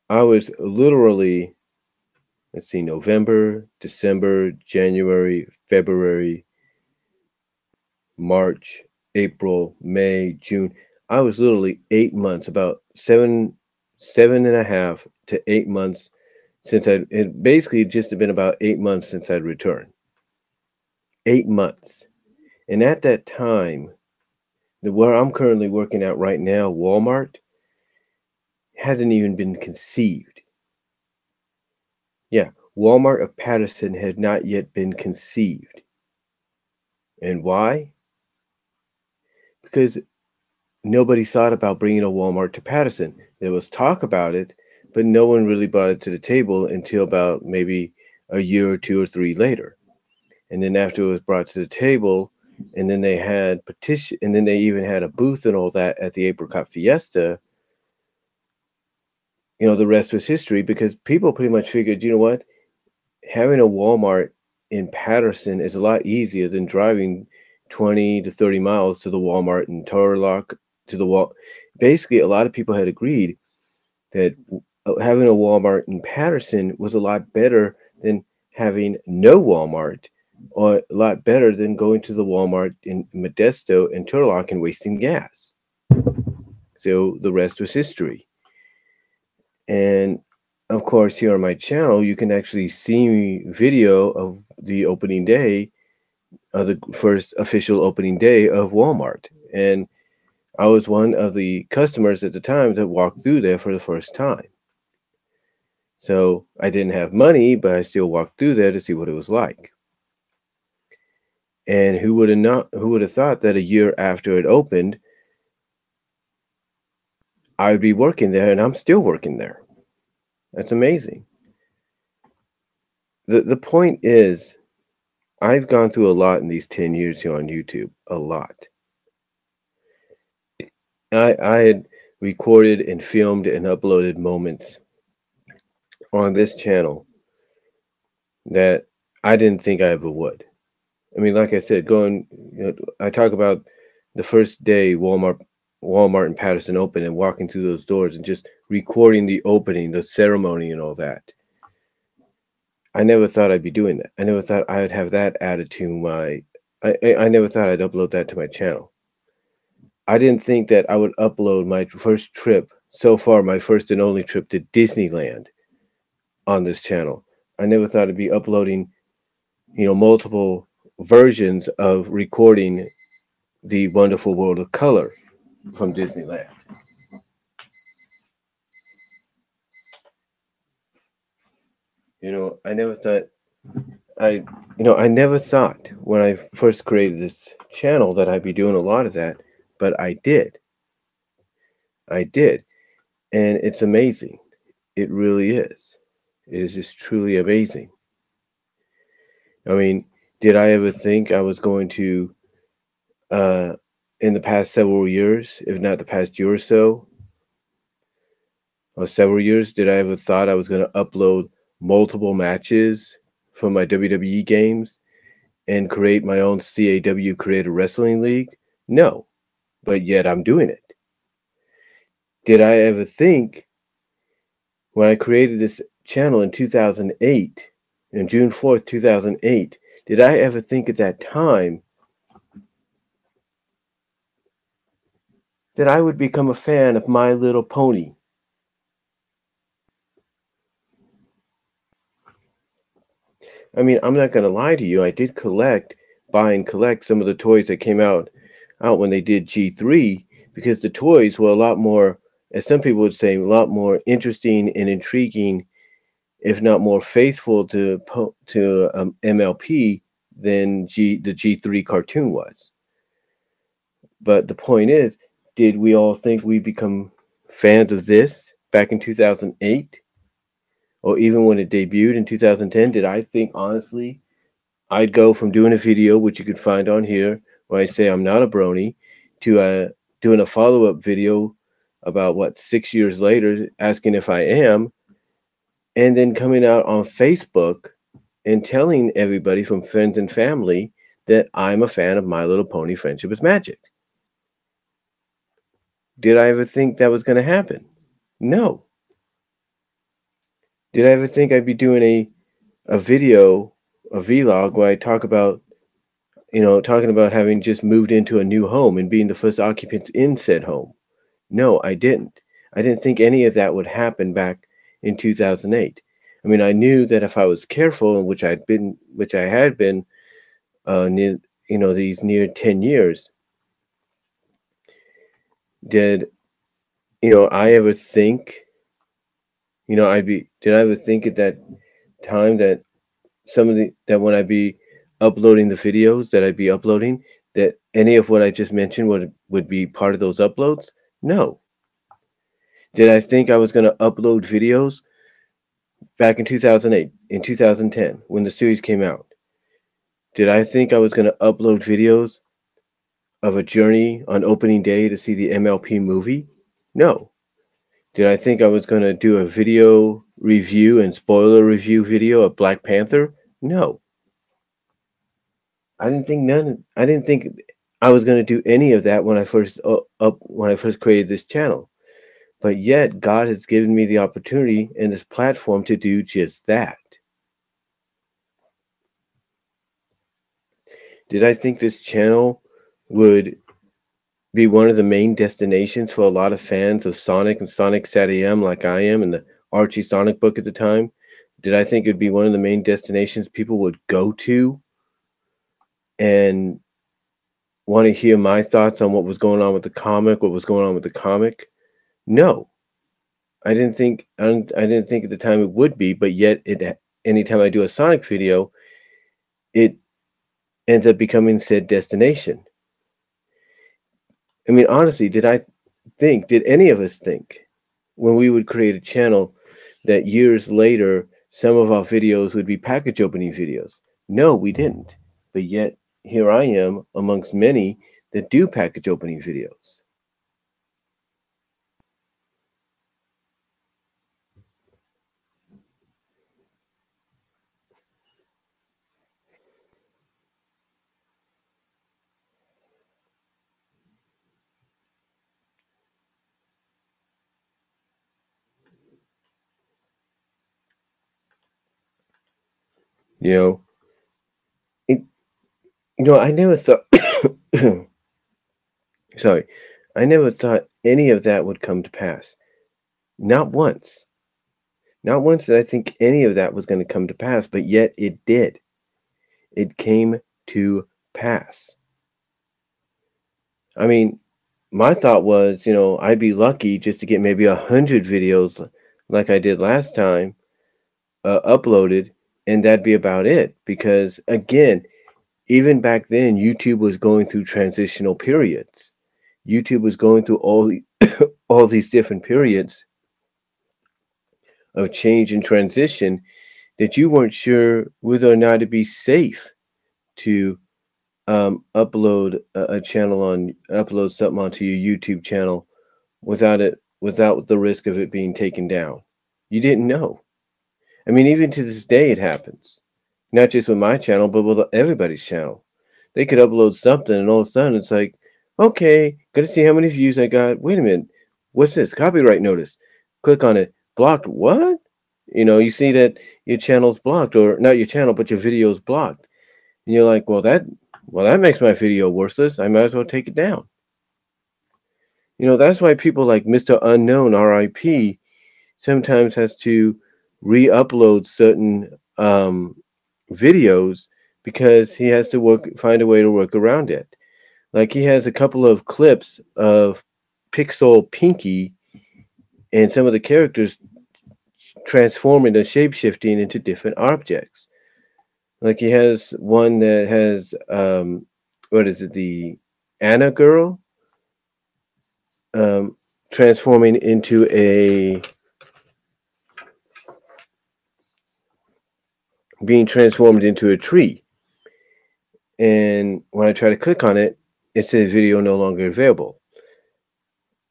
I was literally, let's see, November, December, January, February, March, April, May, June. I was literally 8 months, about seven and a half to 8 months since it basically just been about 8 months since I'd returned. 8 months. And at that time, where I'm currently working at right now, Walmart, hasn't even been conceived. Yeah, Walmart of Patterson had not yet been conceived. And why? Because nobody thought about bringing a Walmart to Patterson. There was talk about it, but no one really brought it to the table until about maybe a year or two or three later. And then after it was brought to the table, and then they had petition, and then they even had a booth and all that at the Apricot Fiesta. The rest was history because people pretty much figured, you know what, having a Walmart in Patterson is a lot easier than driving 20 to 30 miles to the Walmart in Turlock to the wall. Basically, a lot of people had agreed that having a Walmart in Patterson was a lot better than having no Walmart, or a lot better than going to the Walmart in Modesto and Turlock and wasting gas. So the rest was history. And of course, here on my channel, you can actually see video of the opening day, of the first official opening day of Walmart. And I was one of the customers at the time that walked through there for the first time. So I didn't have money, but I still walked through there to see what it was like. And who would have thought that a year after it opened, I would be working there, and I'm still working there. That's amazing. The point is, I've gone through a lot in these 10 years here on YouTube. A lot. I had recorded and filmed and uploaded moments on this channel that I didn't think I ever would. I mean, like I said, I talk about the first day Walmart in Patterson opened and walking through those doors and just recording the opening, the ceremony and all that. I never thought I'd be doing that. I never thought I'd have that added to I never thought I'd upload that to my channel. I didn't think that I would upload my first trip, so far my first and only trip to Disneyland on this channel. I never thought I'd be uploading, multiple versions of recording the Wonderful World of Color from Disneyland. I never thought I never thought when I first created this channel that I'd be doing a lot of that, but I did. I did. And it's amazing. It really is. It is just truly amazing. I mean, did I ever think I was going to, in the past several years, if not the past year or so, or several years, did I ever thought I was going to upload multiple matches from my WWE games and create my own CAW Creator Wrestling League? No, but yet I'm doing it. Did I ever think when I created this channel in 2008, on June 4th, 2008, did I ever think at that time that I would become a fan of My Little Pony? I mean, I'm not going to lie to you. I did buy and collect some of the toys that came out when they did G3, because the toys were a lot more, as some people would say, a lot more interesting and intriguing if not more faithful to MLP than the G3 cartoon was. But the point is, did we all think we become fans of this back in 2008? Or even when it debuted in 2010? Did I think, honestly, I'd go from doing a video, which you could find on here, where I say I'm not a brony, to doing a follow-up video about, what, 6 years later, asking if I am, and then coming out on Facebook and telling everybody from friends and family that I'm a fan of My Little Pony Friendship is Magic. Did I ever think that was going to happen? No. Did I ever think I'd be doing a video, a vlog, where I talk about, talking about having just moved into a new home and being the first occupants in said home? No, I didn't. I didn't think any of that would happen back in 2008. I mean, I knew that if I was careful, which I had been, near, these near 10 years, did, I ever think, did I ever think at that time that that when I'd be uploading the videos that I'd be uploading, that any of what I just mentioned would be part of those uploads? No. Did I think I was going to upload videos back in 2008, in 2010, when the series came out? Did I think I was going to upload videos of a journey on opening day to see the MLP movie? No. Did I think I was going to do a video review and spoiler review video of Black Panther? No. I didn't think I was going to do any of that when I first created this channel. But yet God has given me the opportunity and this platform to do just that. Did I think this channel would be one of the main destinations for a lot of fans of Sonic and Sonic SatAM like I am, and the Archie Sonic book at the time? Did I think it'd be one of the main destinations people would go to and want to hear my thoughts on what was going on with the comic? No. I didn't think at the time it would be, but yet anytime I do a Sonic video, it ends up becoming said destination. I mean, honestly, did any of us think when we would create a channel that years later some of our videos would be package opening videos? No, we didn't. But yet here I am amongst many that do package opening videos. I never thought sorry, I never thought any of that would come to pass. Not once. Not once did I think any of that was going to come to pass, but yet it did. It came to pass. I mean, my thought was, I'd be lucky just to get maybe 100 videos like I did last time uploaded, and that'd be about it. Because again, even back then, YouTube was going through transitional periods. YouTube was going through all these different periods of change and transition that you weren't sure whether or not it'd be safe to upload something onto your YouTube channel without the risk of it being taken down. You didn't know. I mean, even to this day, it happens. Not just with my channel, but with everybody's channel. They could upload something, and all of a sudden, it's like, okay, gotta see how many views I got. Wait a minute, what's this? Copyright notice. Click on it. Blocked. What? You see that your channel's blocked, or not your channel, but your video's blocked, and you're like, well, that makes my video worthless. I might as well take it down. That's why people like Mr. Unknown, RIP, sometimes has to re-upload certain videos because he has to find a way to work around it. Like, he has a couple of clips of Pixel Pinky and some of the characters transforming and shape shifting into different objects. Like he has one that has what is it, the Anna girl, um, transforming into a being transformed into a tree. And when I try to click on it, it says video no longer available.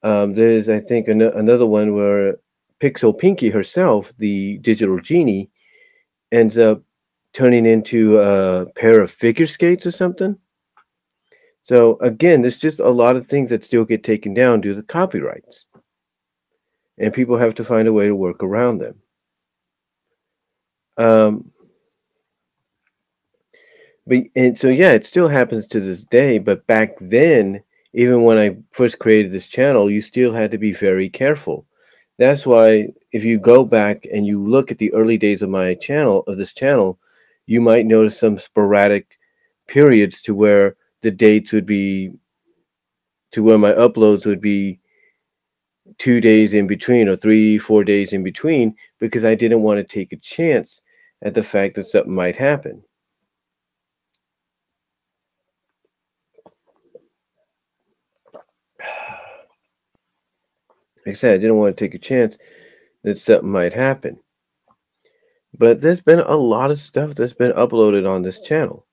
There's, I think, another one where Pixel Pinky herself, the digital genie, ends up turning into a pair of figure skates or something. So again, there's just a lot of things that still get taken down due to copyrights, and people have to find a way to work around them. Um, and so yeah, it still happens to this day. But back then, even when I first created this channel, you still had to be very careful. That's why if you go back and you look at the early days of my channel, of this channel, you might notice some sporadic periods to where the dates would be, to where my uploads would be 2 days in between or 3, 4 days in between, because I didn't want to take a chance at the fact that something might happen. Like I said, I didn't want to take a chance that something might happen. But there's been a lot of stuff that's been uploaded on this channel.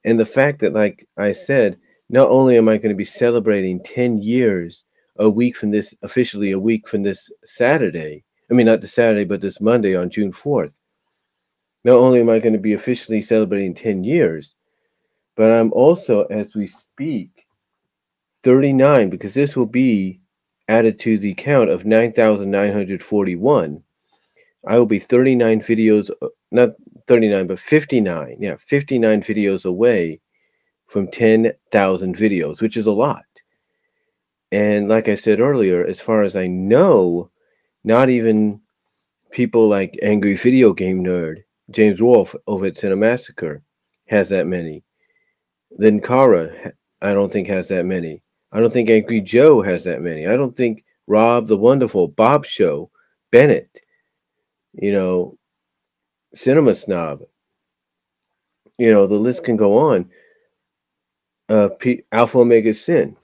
And the fact that, like I said, not only am I going to be celebrating 10 years a week from this, officially a week from this Saturday, I mean, not the Saturday, but this Monday on June 4th. Not only am I going to be officially celebrating 10 years, but I'm also, as we speak, 39, because this will be added to the count of 9,941. I will be 39 videos, not 39, but 59. Yeah, 59 videos away from 10,000 videos, which is a lot. And like I said earlier, as far as I know, not even people like Angry Video Game Nerd, James Wolfe over at Cinemassacre, has that many. Then Kara, I don't think has that many. I don't think Angry Joe has that many. I don't think Rob the Wonderful, Bob Show, Bennett, you know, Cinema Snob, the list can go on. Alpha Omega Sin.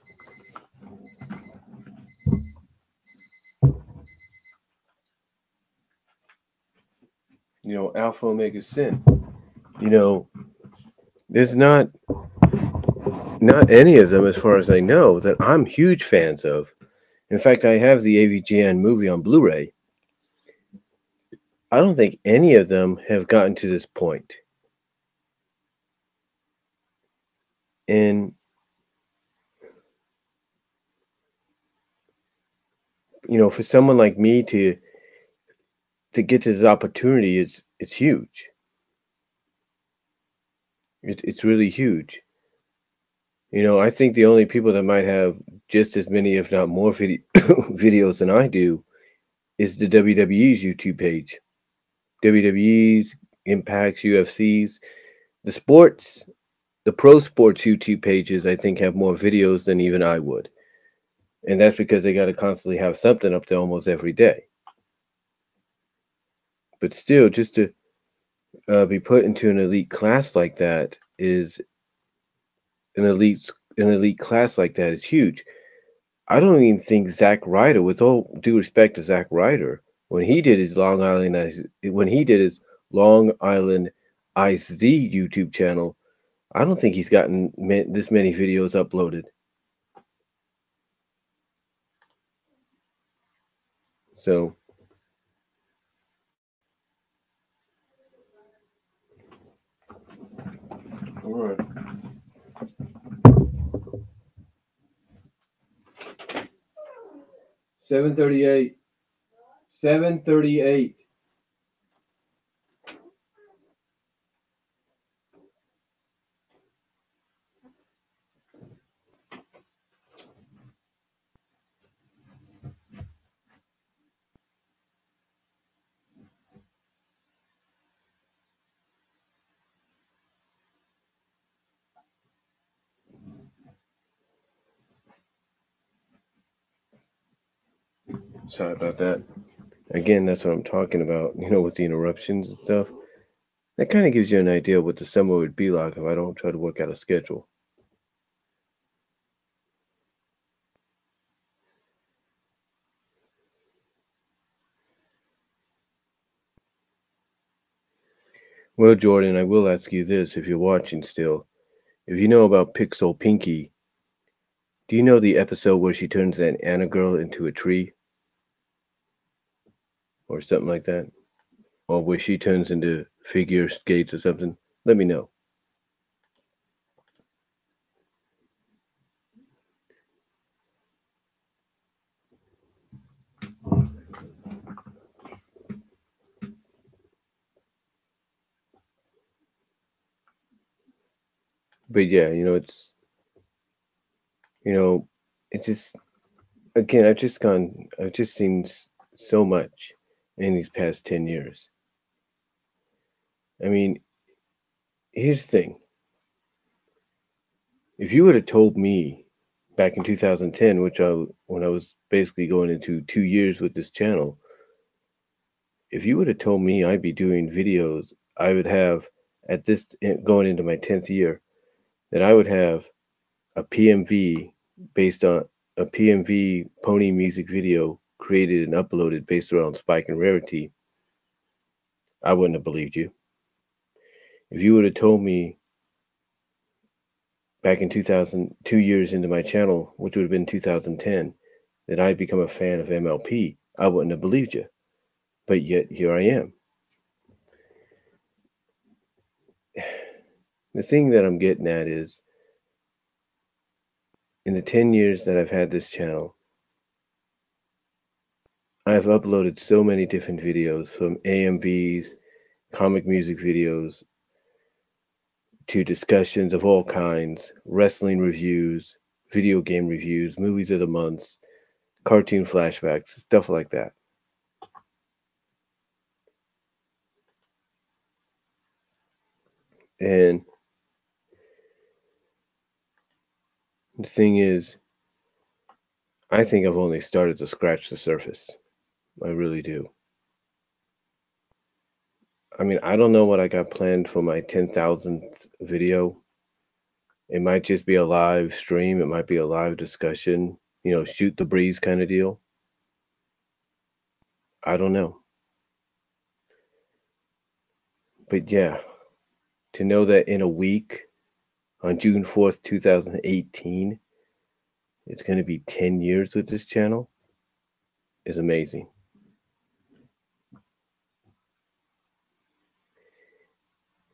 Alpha Omega Sin. There's not any of them, as far as I know, that I'm huge fans of. In fact, I have the AVGN movie on Blu-ray. I don't think any of them have gotten to this point. And for someone like me to get this opportunity, it's huge. It's really huge. I think the only people that might have just as many, if not more, videos than I do is the WWE's YouTube page. WWE's, Impact's, UFC's, the pro sports YouTube pages, I think, have more videos than even I would. And that's because they got to constantly have something up there almost every day. But still, just to be put into an elite class like that is an elite class like that is huge. I don't even think Zack Ryder, with all due respect to Zack Ryder, when he did his Long Island IZ YouTube channel, I don't think he's gotten this many videos uploaded. So, all right. 7:38. 7:38. Sorry about that. Again, that's what I'm talking about, with the interruptions and stuff. That kind of gives you an idea what the summer would be like if I don't try to work out a schedule. Well, Jordan, I will ask you this if you're watching still. If you know about Pixel Pinky, do you know the episode where she turns that Anna girl into a tree or something like that? Or where she turns into figure skates or something? Let me know. But yeah, you know, it's just, again, I've just seen so much in these past 10 years. I mean, here's the thing. If you would have told me back in 2010, when I was basically going into 2 years with this channel, if you would have told me I'd be doing videos, I would have going into my 10th year, that I would have a PMV based on a PMV pony music video created and uploaded based around Spike and Rarity, I wouldn't have believed you. If you would have told me back in 2000, 2 years into my channel, which would have been 2010, that I'd become a fan of MLP, I wouldn't have believed you. But yet here I am. The thing that I'm getting at is, in the 10 years that I've had this channel, I've uploaded so many different videos, from AMVs, comic music videos, to discussions of all kinds, wrestling reviews, video game reviews, movies of the months, cartoon flashbacks, stuff like that. And the thing is, I think I've only started to scratch the surface. I really do. I mean, I don't know what I got planned for my 10,000th video. It might just be a live stream, it might be a live discussion, shoot the breeze kind of deal. I don't know. But yeah, to know that in a week, on June 4th, 2018, it's going to be 10 years with this channel is amazing.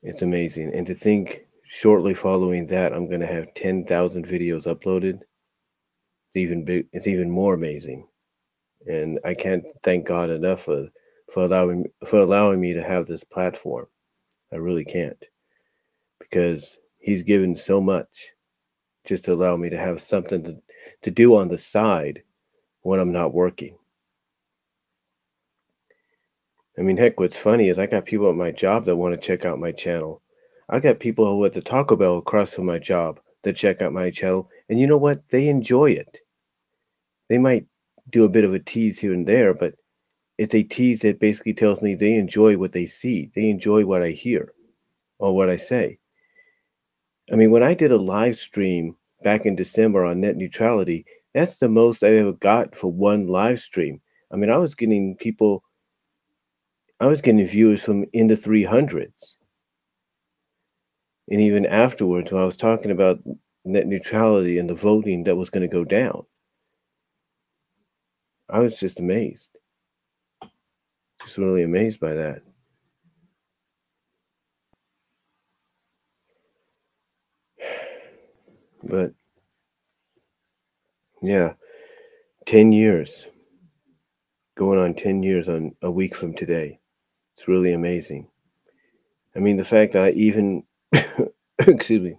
It's amazing. And to think shortly following that, I'm going to have 10,000 videos uploaded. It's even more amazing. And I can't thank God enough for allowing me to have this platform. I really can't, because he's given so much just to allow me to have something to do on the side when I'm not working. I mean, heck, what's funny is I got people at my job that want to check out my channel. I got people who at the Taco Bell across from my job that check out my channel, and you know what? They enjoy it. They might do a bit of a tease here and there, but it's a tease that basically tells me they enjoy what they see. They enjoy what I hear or what I say. I mean, when I did a live stream back in December on net neutrality, that's the most I ever got for one live stream. I mean, I was getting viewers from in the 300s. And even afterwards, when I was talking about net neutrality and the voting that was going to go down, I was just amazed. Just really amazed by that. But yeah, 10 years. Going on 10 years on a week from today. It's really amazing. I mean, the fact that I even, excuse me,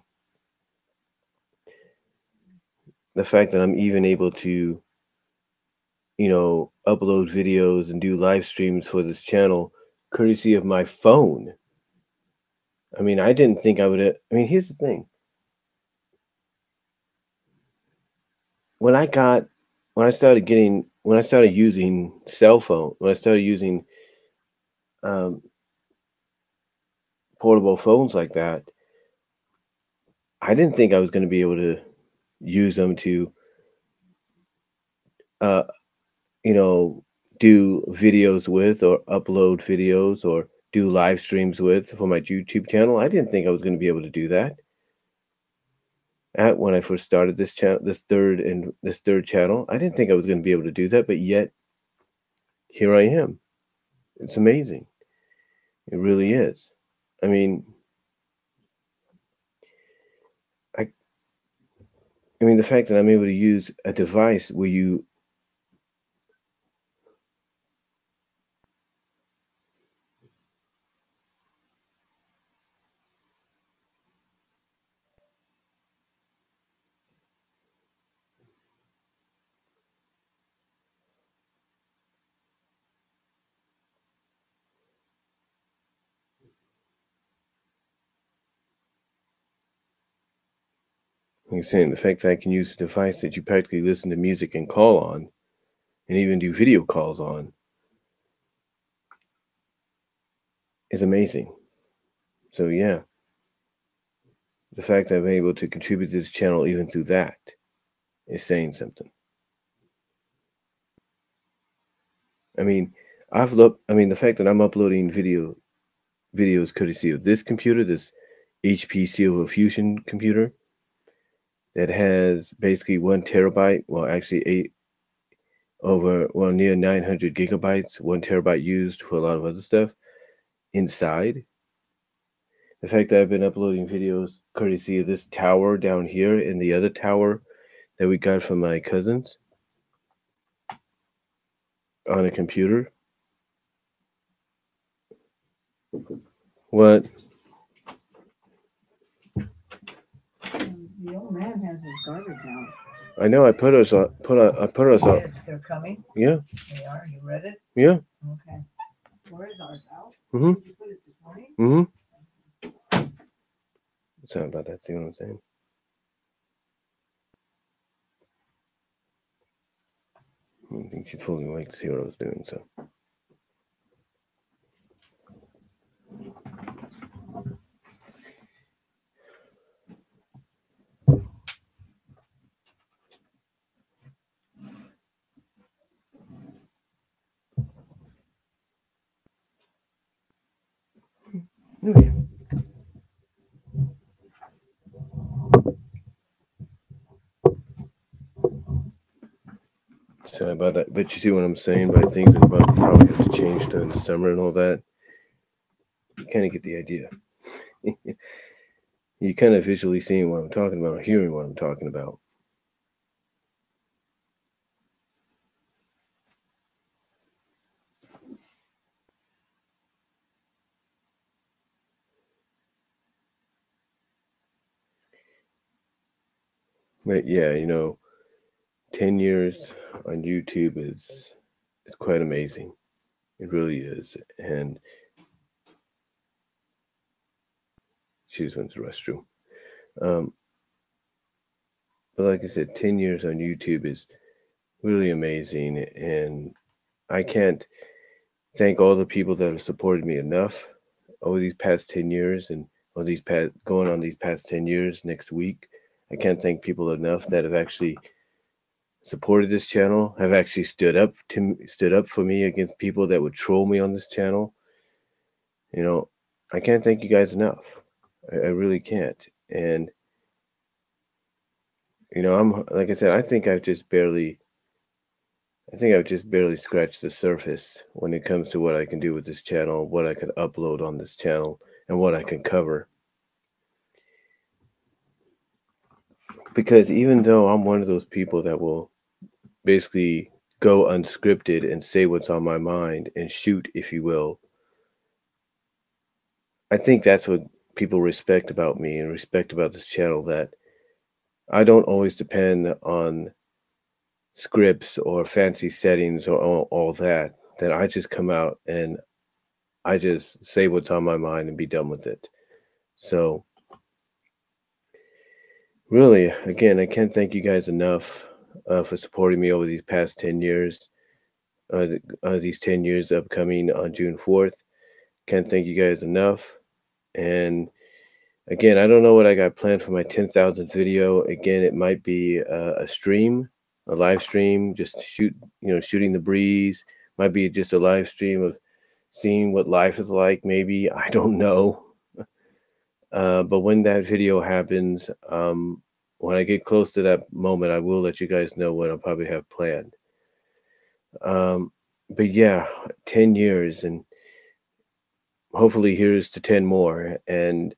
the fact that I'm even able to, upload videos and do live streams for this channel courtesy of my phone. I mean, I didn't think I would. I mean, here's the thing. When I started getting when I started using cell phone, when I started using um, portable phones like that, I didn't think I was going to be able to use them to, uh, you know, do videos with or upload videos or do live streams with for my YouTube channel. I didn't think I was going to be able to do that at when I first started this channel, this third channel. I didn't think I was going to be able to do that, but yet here I am. It's amazing. It really is. I mean, I I mean the fact that I'm able to use a device where you like you're saying the fact that I can use a device that you practically listen to music and call on and even do video calls on is amazing. So yeah, the fact that I'm able to contribute to this channel even through that is saying something. I mean, I mean the fact that I'm uploading videos courtesy of this computer, this HP Silver Fusion computer that has basically 1 terabyte, well actually eight over well near 900 gigabytes, 1 terabyte used for a lot of other stuff inside. The fact that I've been uploading videos courtesy of this tower down here and the other tower that we got from my cousins on a computer. What? The old man has his garbage out. I know I put us on. I put us on. They're coming. Yeah. They are. You read it? Yeah. Okay. Where is ours out? Mhm. Did you put it this morning? Mhm. Sorry about that. See what I'm saying? I think she's fully awake to see what I was doing. So. Okay. Sorry about that. But you see what I'm saying by things that about probably have to change during the summer and all that. You kind of get the idea. You kind of visually seeing what I'm talking about or hearing what I'm talking about. But yeah, 10 years on YouTube is it's quite amazing. It really is. And she just went to the restroom. Um, but like I said, 10 years on YouTube is really amazing. And I can't thank all the people that have supported me enough over these past 10 years and or these past going on these past 10 years next week. I can't thank people enough that have actually supported this channel, have actually stood up for me against people that would troll me on this channel. You know, I can't thank you guys enough. I really can't. And I'm like I said, I think I've just barely scratched the surface when it comes to what I can do with this channel, what I can upload on this channel, and what I can cover. Because even though I'm one of those people that will basically go unscripted and say what's on my mind and shoot, if you will, I think that's what people respect about me and respect about this channel, that I don't always depend on scripts or fancy settings or all that. That I just come out and I just say what's on my mind and be done with it. So really, again, I can't thank you guys enough. for supporting me over these past 10 years. These 10 years upcoming on June 4th. Can't thank you guys enough. And again, I don't know what I got planned for my 10,000th video. Again, it might be a stream, a live stream, just shooting the breeze. Might be just a live stream of seeing what life is like, maybe. I don't know. But when that video happens, when I get close to that moment, I will let you guys know what I'll probably have planned. But yeah, 10 years, and hopefully here's to 10 more. And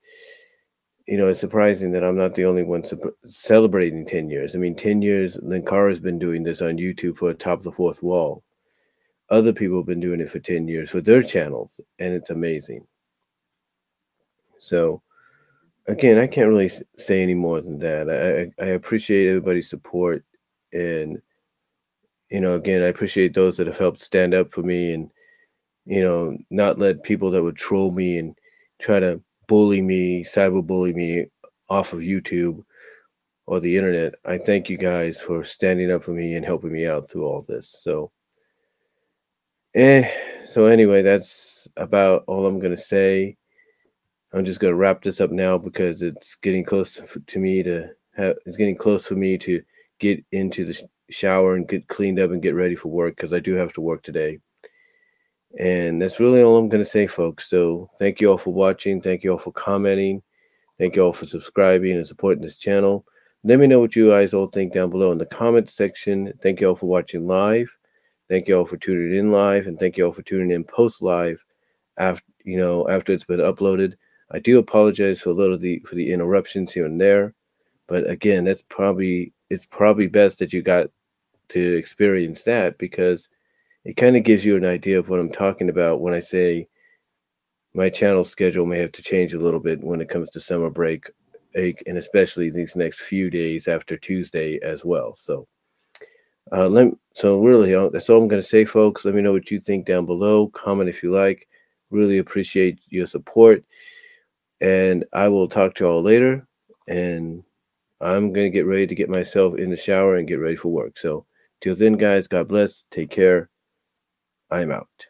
it's surprising that I'm not the only one celebrating 10 years. I mean, 10 years, Linkara's been doing this on YouTube for Top of the Fourth Wall. Other people have been doing it for 10 years for their channels, and it's amazing. So, again, I can't really say any more than that. I appreciate everybody's support. And, again, I appreciate those that have helped stand up for me and, not let people that would troll me and try to bully me, cyberbully me off of YouTube or the internet. I thank you guys for standing up for me and helping me out through all this. So anyway, that's about all I'm gonna say. I'm just gonna wrap this up now because it's getting close to me to have. It's getting close for me to get into the shower and get cleaned up and get ready for work because I do have to work today. And that's really all I'm gonna say, folks. So thank you all for watching. Thank you all for commenting. Thank you all for subscribing and supporting this channel. Let me know what you guys all think down below in the comments section. Thank you all for watching live. Thank you all for tuning in live, and thank you all for tuning in post live after it's been uploaded. I do apologize for for the interruptions here and there, but again, it's probably best that you got to experience that because it kind of gives you an idea of what I'm talking about when I say my channel schedule may have to change a little bit when it comes to summer break, and especially these next few days after Tuesday as well. So, really, that's all I'm going to say, folks. Let me know what you think down below. Comment if you like. Really appreciate your support, and I will talk to you all later. And I'm going to get ready to get myself in the shower and get ready for work. So, till then, guys, God bless. Take care. I'm out.